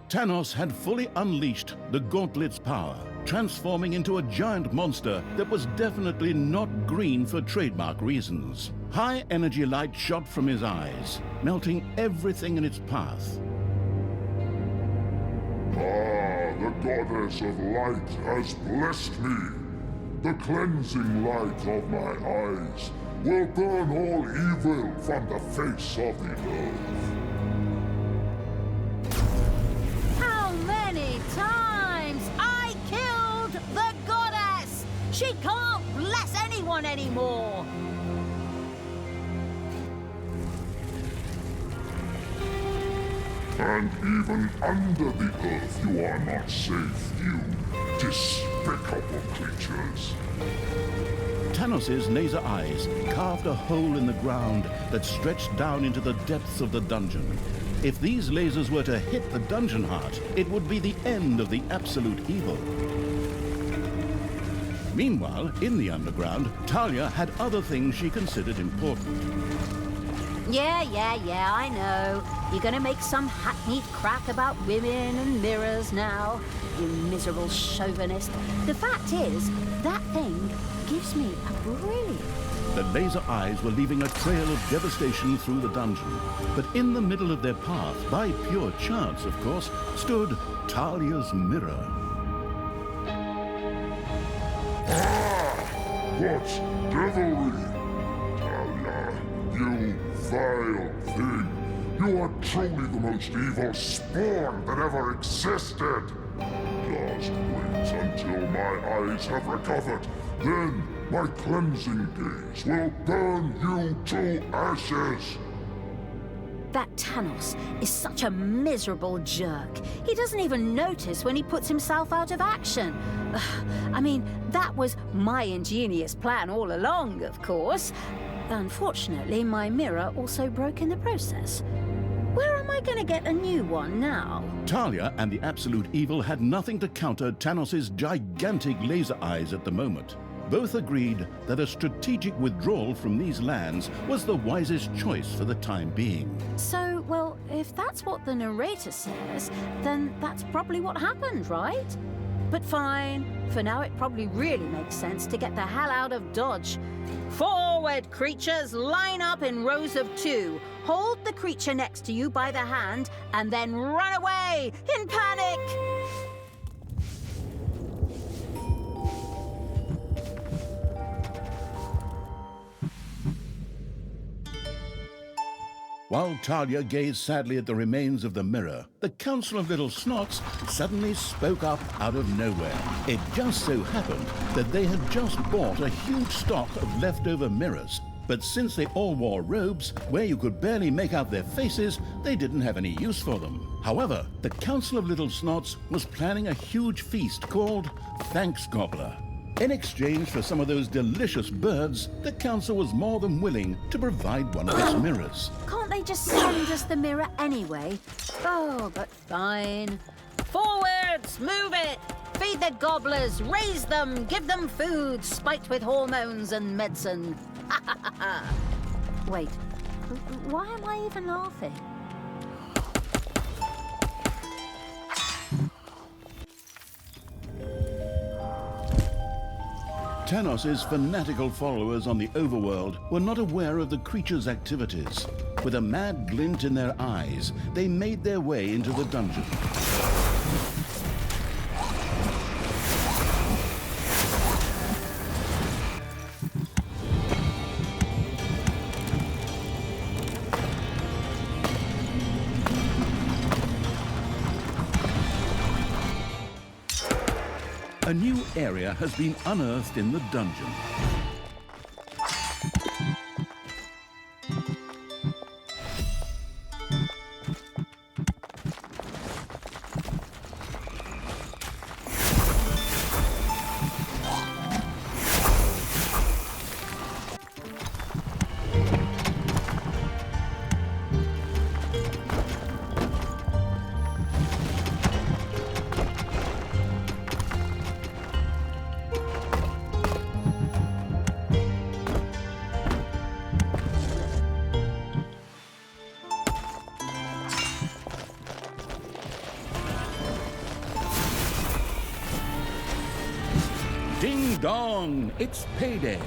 Tanos had fully unleashed the Gauntlet's power, transforming into a giant monster that was definitely not green for trademark reasons. High energy light shot from his eyes, melting everything in its path. The goddess of light has blessed me. The cleansing light of my eyes will burn all evil from the face of the earth. How many times I killed the goddess? She can't bless anyone anymore. And even under the earth you are not safe, you despicable creatures. Tanos' laser eyes carved a hole in the ground that stretched down into the depths of the dungeon. If these lasers were to hit the dungeon heart, it would be the end of the absolute evil. Meanwhile, in the underground, Talia had other things she considered important. Yeah, I know. You're gonna make some hackneyed crack about women and mirrors now, you miserable chauvinist. The fact is, that thing gives me a brilliant... The laser eyes were leaving a trail of devastation through the dungeon. But in the middle of their path, by pure chance, of course, stood Talia's mirror. What devilry! Talia, you vile thing! You are truly the most evil spawn that ever existed! Just wait until my eyes have recovered. Then my cleansing gaze will burn you to ashes! That Tanos is such a miserable jerk. He doesn't even notice when he puts himself out of action. I mean, that was my ingenious plan all along, of course. Unfortunately, my mirror also broke in the process. Where am I going to get a new one now? Talia and the Absolute Evil had nothing to counter Tanos' gigantic laser eyes at the moment. Both agreed that a strategic withdrawal from these lands was the wisest choice for the time being. So, well, if that's what the narrator says, then that's probably what happened, right? But fine. For now, it probably really makes sense to get the hell out of Dodge. Forward, creatures! Line up in rows of 2. Hold the creature next to you by the hand, and then run away in panic! While Talia gazed sadly at the remains of the mirror, the Council of Little Snots suddenly spoke up out of nowhere. It just so happened that they had just bought a huge stock of leftover mirrors, but since they all wore robes, where you could barely make out their faces, they didn't have any use for them. However, the Council of Little Snots was planning a huge feast called Thanks Gobbler. In exchange for some of those delicious birds, the council was more than willing to provide one of its mirrors. Can't they just send us the mirror anyway? Oh, but fine. Forwards! Move it! Feed the gobblers, raise them, give them food, spiked with hormones and medicine. Wait, why am I even laughing? Tanos' fanatical followers on the overworld were not aware of the creature's activities. With a mad glint in their eyes, they made their way into the dungeon. A new area has been unearthed in the dungeon. Ding dong, it's payday.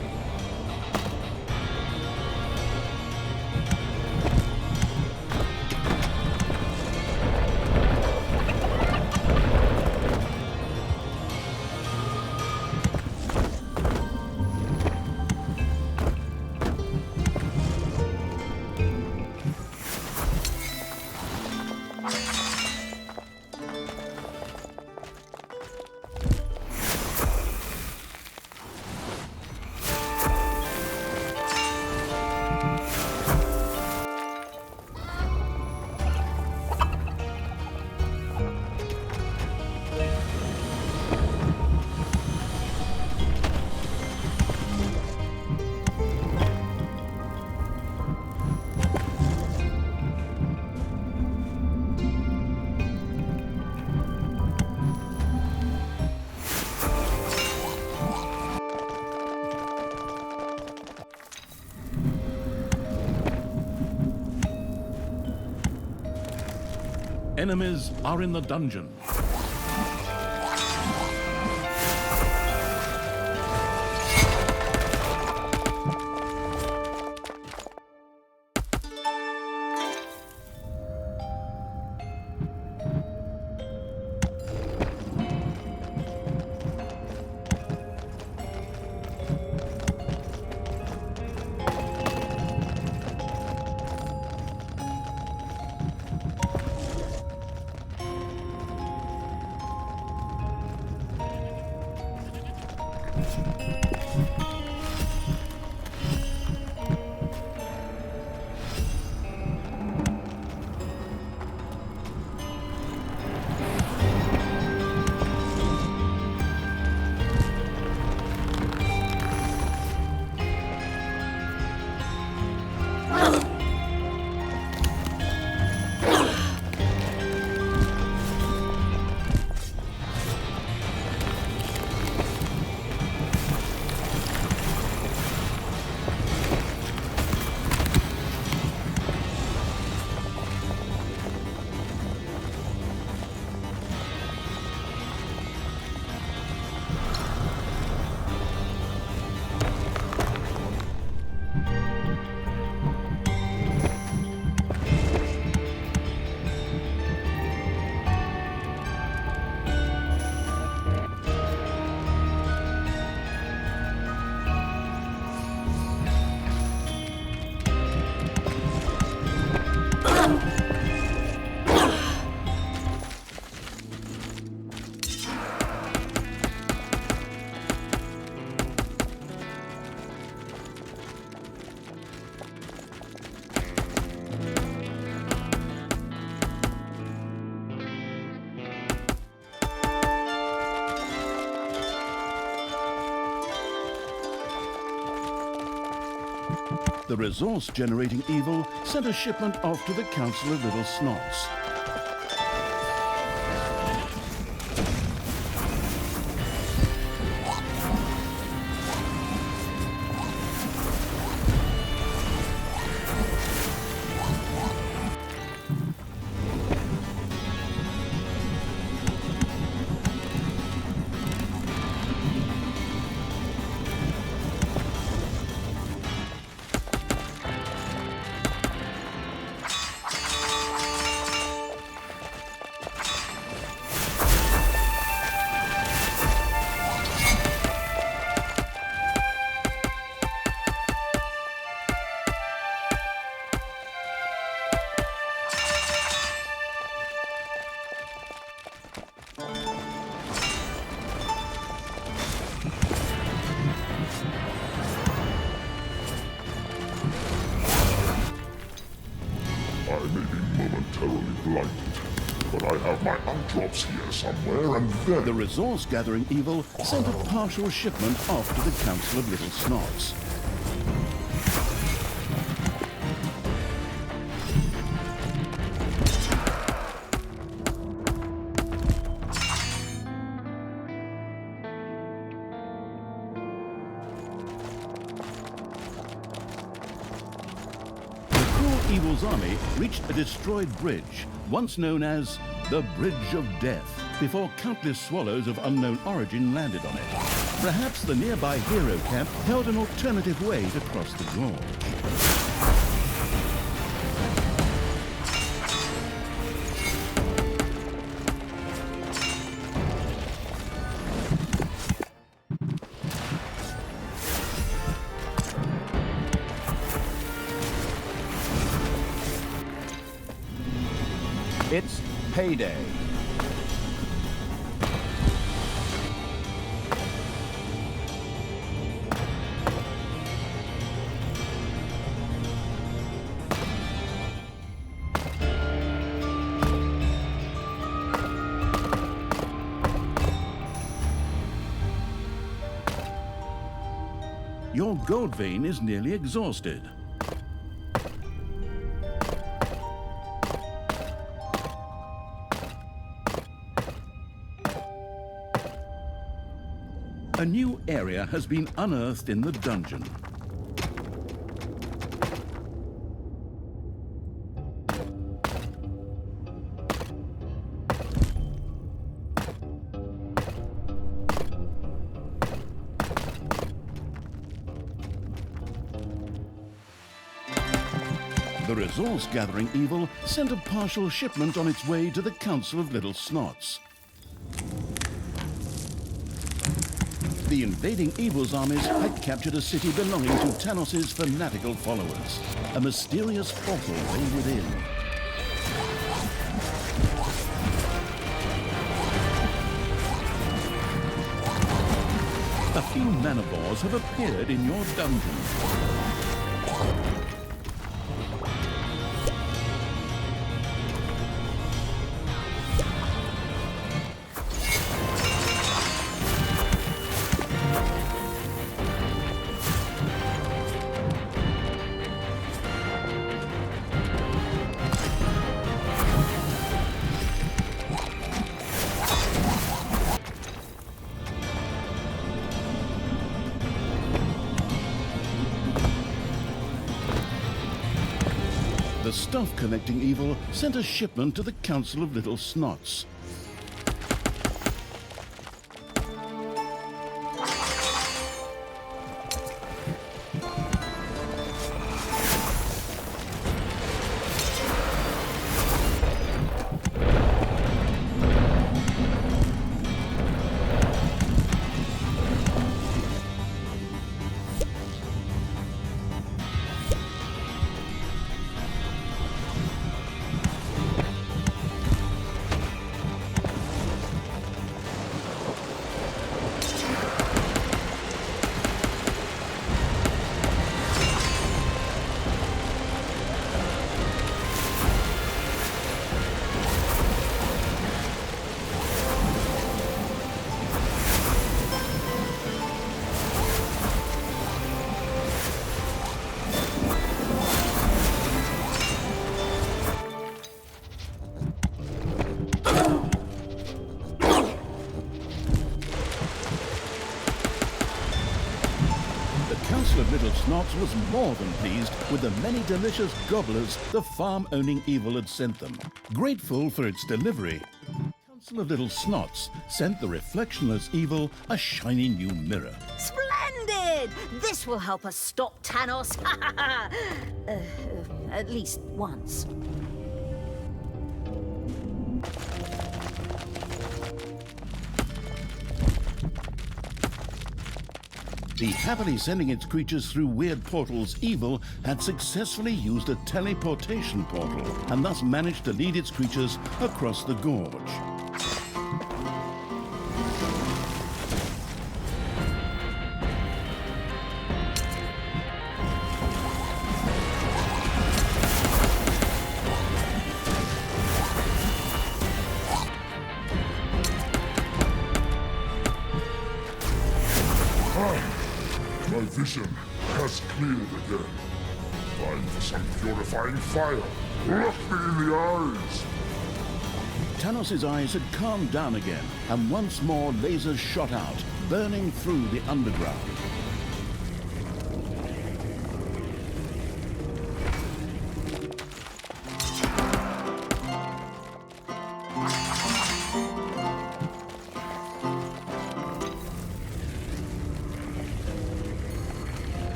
Enemies are in the dungeon. The resource-generating evil sent a shipment off to the Council of Little Snots. I may be momentarily blinded, but I have my eye drops here somewhere, and then... The resource-gathering evil sent a partial shipment off to the Council of Little Snots. Evil's army reached a destroyed bridge, once known as the Bridge of Death, before countless swallows of unknown origin landed on it. Perhaps the nearby hero camp held an alternative way to cross the gorge. It's payday. Your gold vein is nearly exhausted. A new area has been unearthed in the dungeon. The resource-gathering evil sent a partial shipment on its way to the Council of Little Snots. The invading evil's armies had captured a city belonging to Tanos' fanatical followers. A mysterious portal lay within. A few manivores have appeared in your dungeon. The stuff-collecting evil sent a shipment to the Council of Little Snots. Council of Little Snots was more than pleased with the many delicious gobblers the farm-owning evil had sent them. Grateful for its delivery, Council of Little Snots sent the reflectionless evil a shiny new mirror. Splendid! This will help us stop Tanos. At least once. The happily sending its creatures through weird portals evil had successfully used a teleportation portal and thus managed to lead its creatures across the gorge. My vision has cleared again. Time for some purifying fire. Look me in the eyes! Tanos' eyes had calmed down again, and once more lasers shot out, burning through the underground.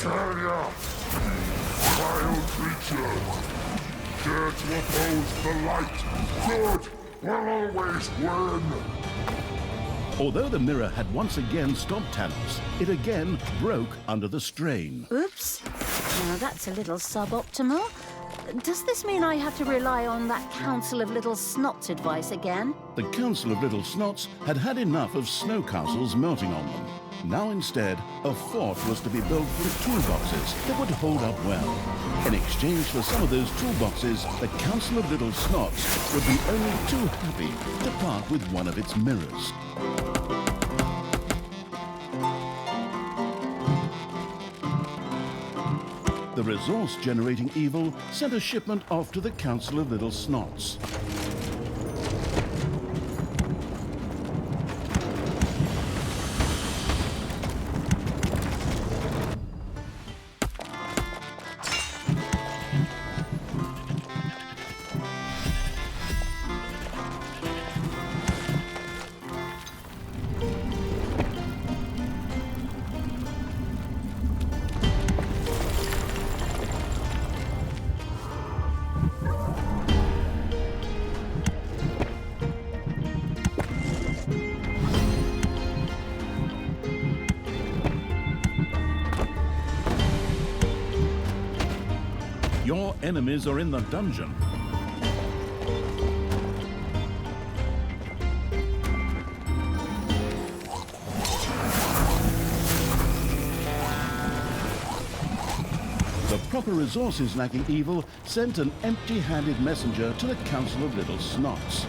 tell ya! Vile creatures! Dare to oppose the light! Good will always win! Although the mirror had once again stopped Tanos, it again broke under the strain. Oops. Now that's a little suboptimal. Does this mean I have to rely on that Council of Little Snots advice again? The Council of Little Snots had had enough of snow castles melting on them. Now instead, a fort was to be built from toolboxes that would hold up well. In exchange for some of those toolboxes, the Council of Little Snots would be only too happy to part with one of its mirrors. The resource-generating evil sent a shipment off to the Council of Little Snots. Your enemies are in the dungeon. The proper resources lacking evil sent an empty-handed messenger to the Council of Little Snots.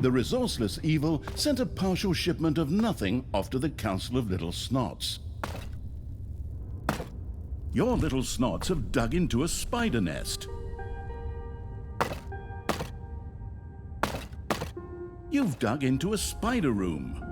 The resourceless evil sent a partial shipment of nothing off to the Council of Little Snots. Your little snots have dug into a spider nest. You've dug into a spider room.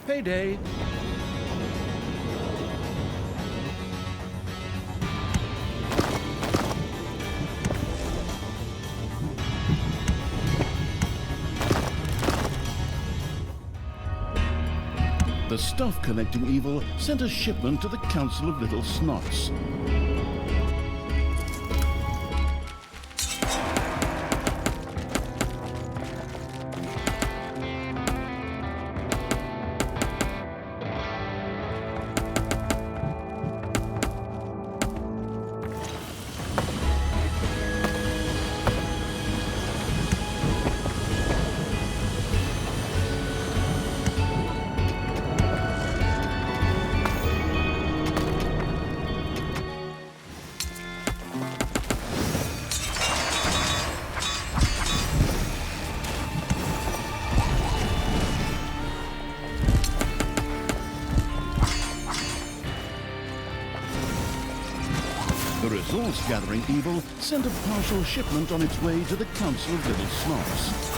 Payday! The stuff-collecting evil sent a shipment to the Council of Little Snots. The resource-gathering evil sent a partial shipment on its way to the Council of Little Snots.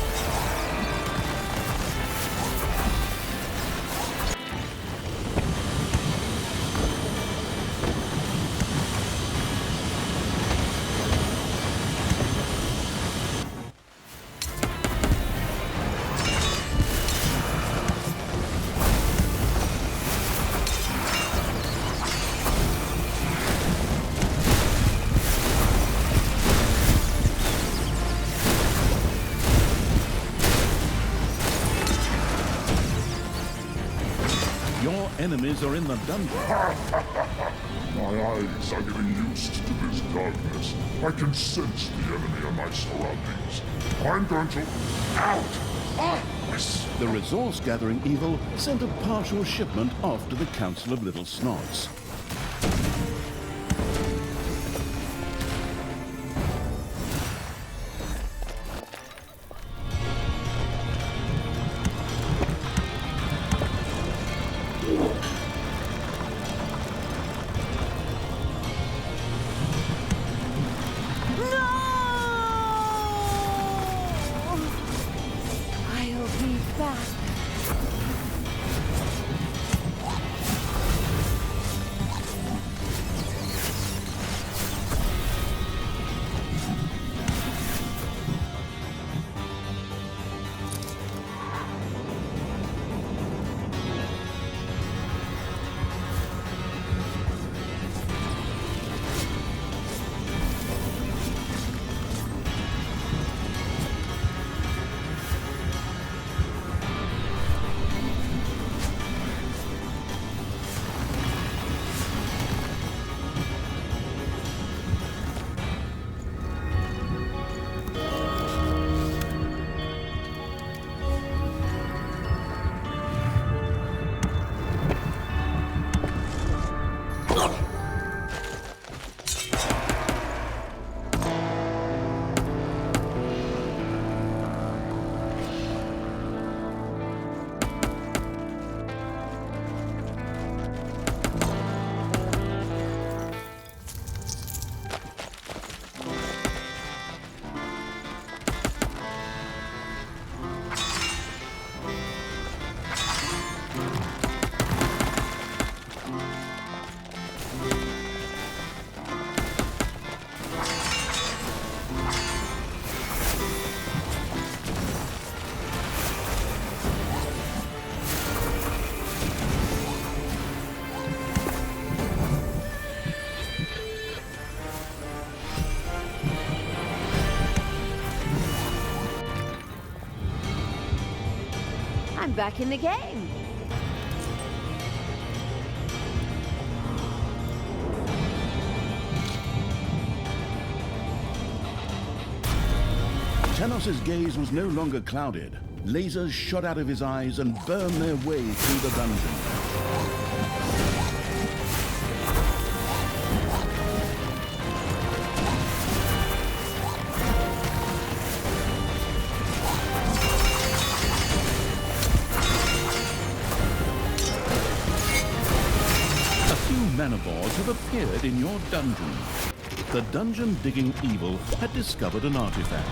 Your enemies are in the dungeon. My eyes are getting used to this darkness. I can sense the enemy in my surroundings. I'm going to... out! The resource-gathering evil sent a partial shipment off to the Council of Little Snots. I'll be back. I'm back in the game. Tanos's gaze was no longer clouded. Lasers shot out of his eyes and burned their way through the dungeon. nanobores have appeared in your dungeon. The dungeon-digging evil had discovered an artifact.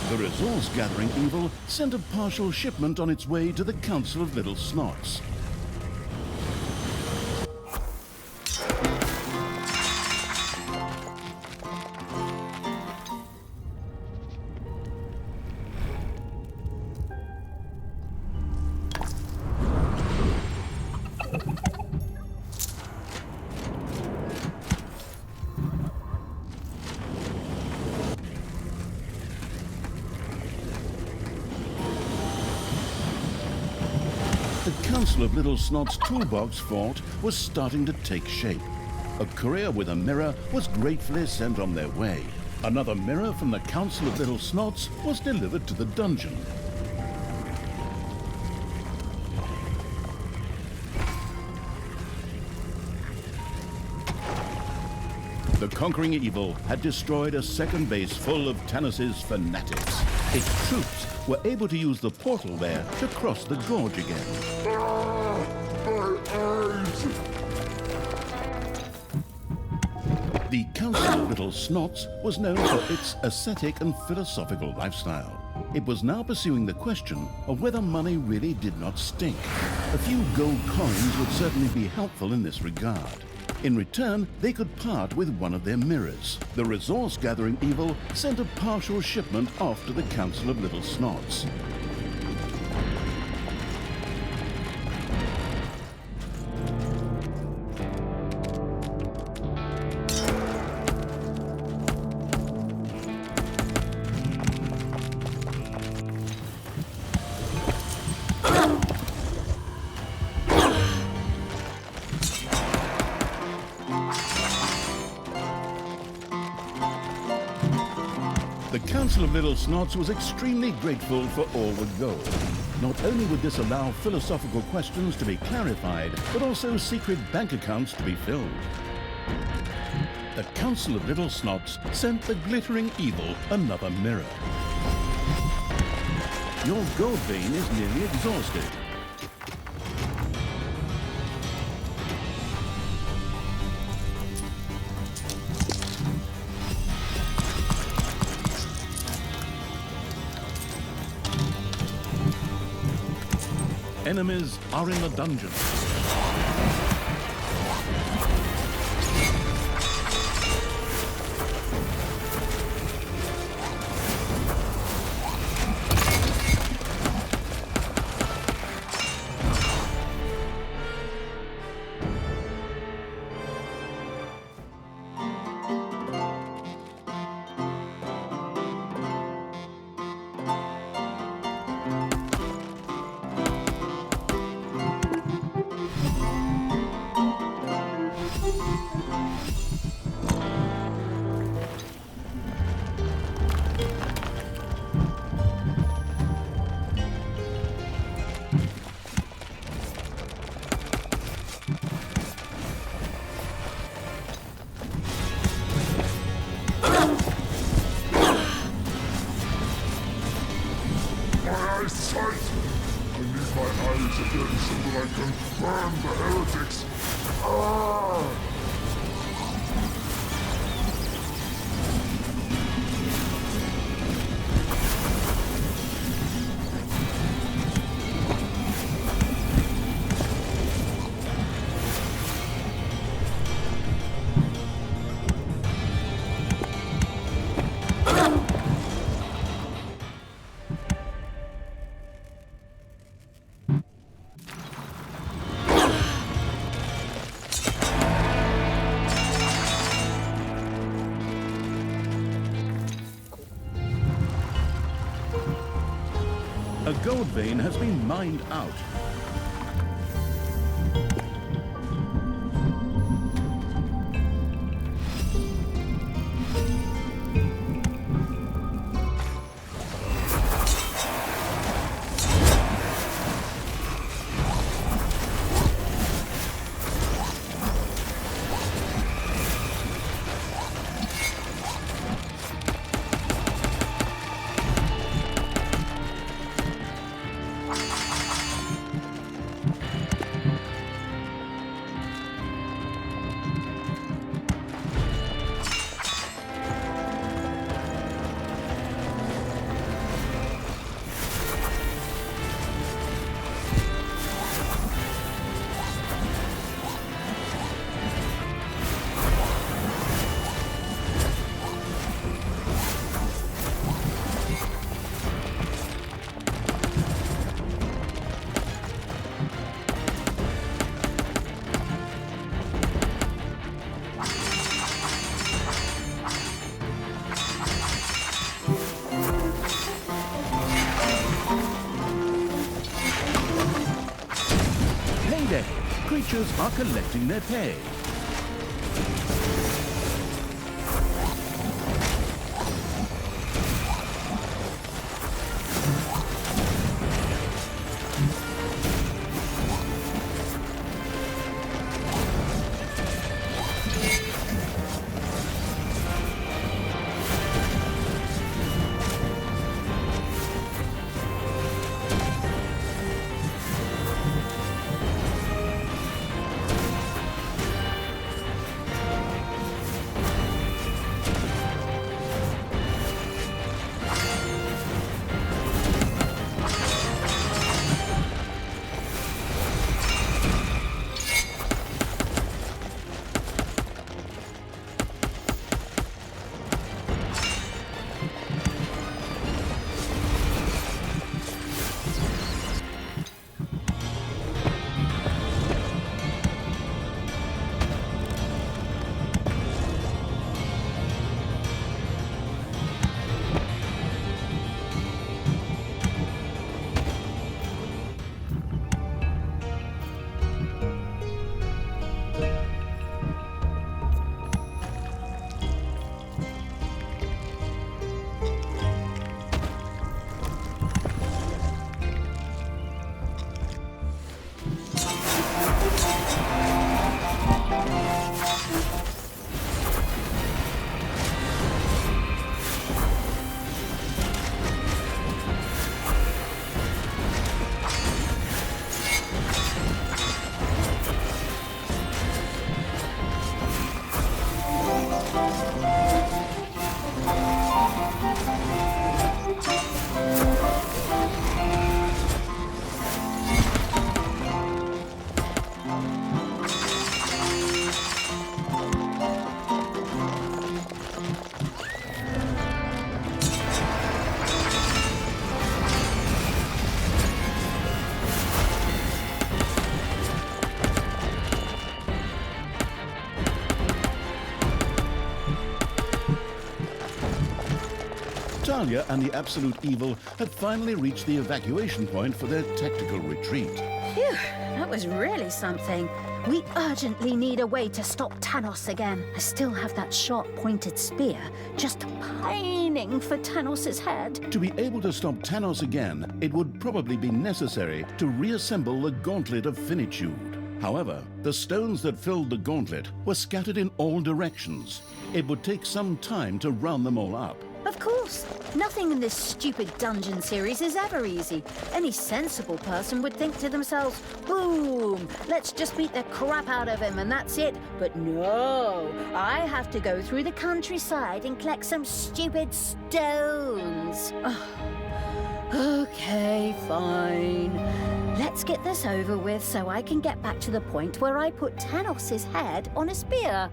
The resource-gathering evil sent a partial shipment on its way to the Council of Little Snots. The Council of Little Snot's toolbox fort was starting to take shape. A courier with a mirror was gratefully sent on their way. Another mirror from the Council of Little Snots was delivered to the dungeon. The conquering evil had destroyed a second base full of Tanis's fanatics. Its troops were able to use the portal there to cross the gorge again. Ah, my eyes! The Council of Little Snots was known for its ascetic and philosophical lifestyle. It was now pursuing the question of whether money really did not stink. A few gold coins would certainly be helpful in this regard. In return, they could part with one of their mirrors. The resource-gathering evil sent a partial shipment off to the Council of Little Snots. The Council of Little Snots was extremely grateful for all the gold. Not only would this allow philosophical questions to be clarified, but also secret bank accounts to be filled. The Council of Little Snots sent the glittering evil another mirror. Your gold vein is nearly exhausted. Enemies are in the dungeon. Sight! I need my eyes again so that I can burn the heretics! Ah! A gold vein has been mined out. creatures are collecting their pay. Talia and the Absolute Evil had finally reached the evacuation point for their tactical retreat. Phew, that was really something. We urgently need a way to stop Tanos again. I still have that sharp-pointed spear, just pining for Tanos' head. To be able to stop Tanos again, it would probably be necessary to reassemble the Gauntlet of Finitude. However, the stones that filled the gauntlet were scattered in all directions. It would take some time to round them all up. Of course. Nothing in this stupid dungeon series is ever easy. Any sensible person would think to themselves, boom, let's just beat the crap out of him and that's it. But no, I have to go through the countryside and collect some stupid stones. Okay, fine. Let's get this over with so I can get back to the point where I put Tanos' head on a spear.